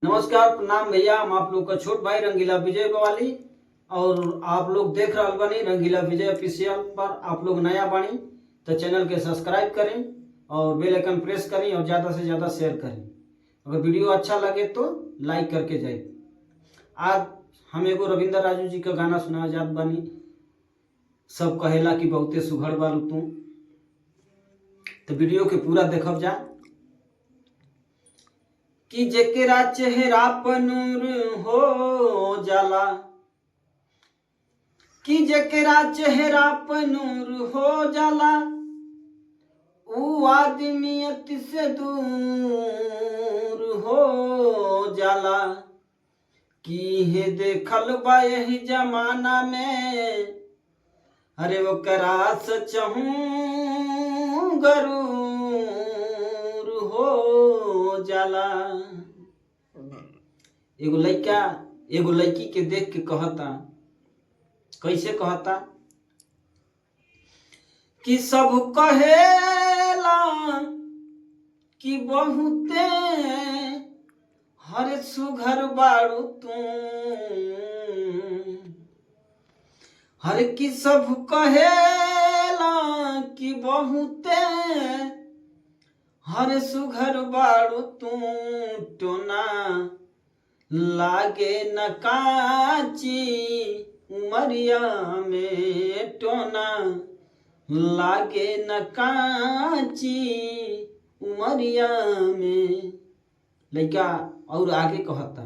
नमस्कार, प्रणाम भैया। हम आप लोग का छोट भाई रंगीला विजय बवाली और आप लोग देख रहा बानी रंगीला विजय ऑफिशियल पर। आप लोग नया बानी तो चैनल के सब्सक्राइब करें और बेल आइकन प्रेस करें और ज़्यादा से ज़्यादा शेयर करें। अगर वीडियो अच्छा लगे तो लाइक करके जाए। आज हम एगो रविंद्र राजू जी का गाना सुना जात बानी, सब कहेला कि बहुते सुघड़ बालू तू। तो वीडियो के पूरा देखब जा कि जेकरा चेहरा पर नूर हो जाला, कि जेकरा चेहरा पर नूर हो जाला, ऊ आदमियत से दूर हो जाला। कि हे देखल बा यही जमाना में, अरे वो करा सचहूं गरूर हो जाला। एगो लड़का एगो लड़की के देख के कहता, कैसे कहता कि सब कहेला कि बहुते हर सुघर बारू तू, हर की सब कहेला कि बहुते हर सुघर बारू तू। टोना लागे न काची उमरिया में, टोना लागे न काची उमरिया में। लड़का और आगे कहता,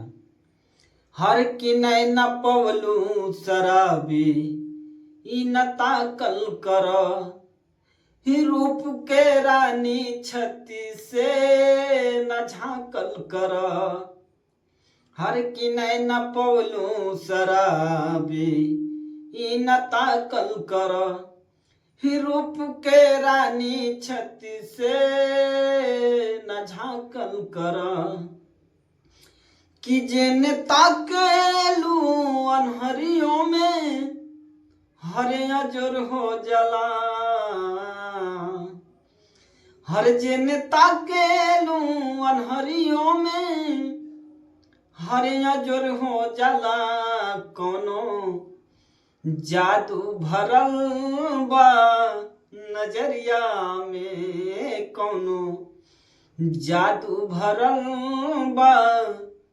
हर की नैना पवलू शराबी ई न ताकल कर, ही रूप के रानी छती से न झाकल कर। हर की नैना पवलू शराबी ई न ताकल कर, ही रूप के रानी छती से न झाकल कर। कि जेने ताकेलू अनहरियों में हरे अजर हो जाला, हर जेने ताकेलू अनहरियों में हरे अजर हो जाला। कोनो जादू भरल बा नजरिया में, कोनो जादू भरल बा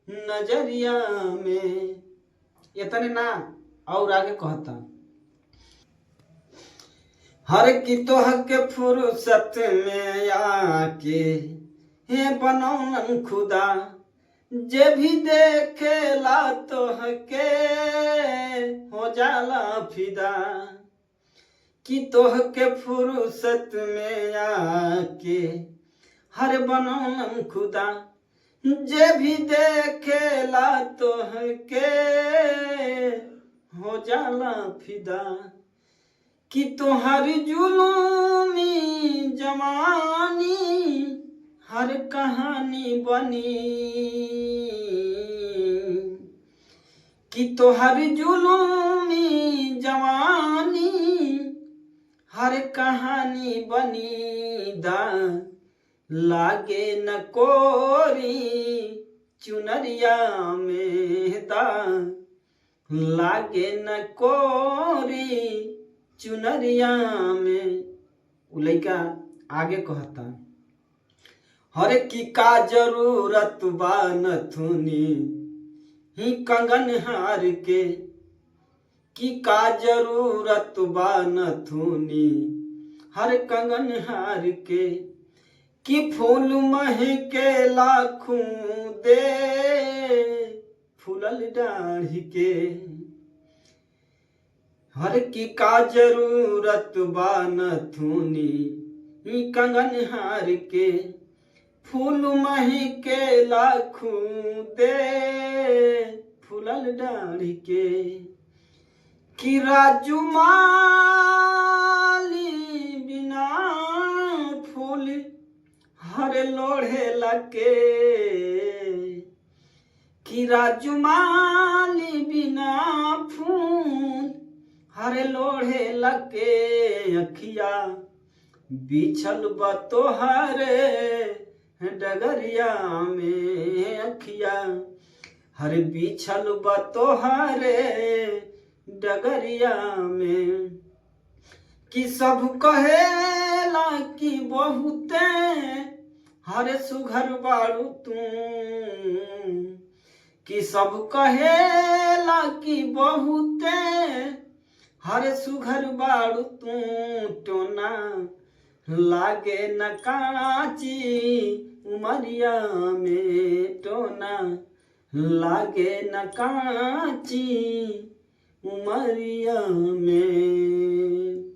नजरिया में। इतने ना, और आगे कहता, हर की तोह के फुर्सत में आके हे बनौनन खुदा, जे भी देखेला तोह के हो जाला फिदा। कि तोह के फुर्सत में आके हर बनौनन खुदा, जे भी देखेला तोह के हो जाला फिदा। कि तोहर जुलूमी जवानी हर कहानी बनी, कि तोहर जुलूमी जवानी हर कहानी बनी। दा लागे न कोरी चुनरिया में, दा लागे न कोरी चुनरिया में। उ लइका आगे कहता, हर की का जरूरत बा नथुनी ही कंगन हार के, कि का जरूरत बा नथुनी हर कंगन हार के। कि फूल महके लाखों दे फूलल डाढ़ी के, हर की का जरूरत बा नथुनी ही कंगन हार के। फूल महके लाखों दे फूलल डाढ़ी के। कि राजू माली बिना फूल हर लोढ़े लगे, कि राजू माली बिना फूल हर लोढ़े लगे। अखिया बिछल बा तोहरे डगरिया में अखिया हर बिछल बा तोहरे डगरिया में कि सब कहेला कि बहुते हरे सुघर बारू तू कि सब कहेला कि बहुते हरे सुघर बारू तू टोना लागे न काची उमरिया में टोना लागे न काची उमरिया में।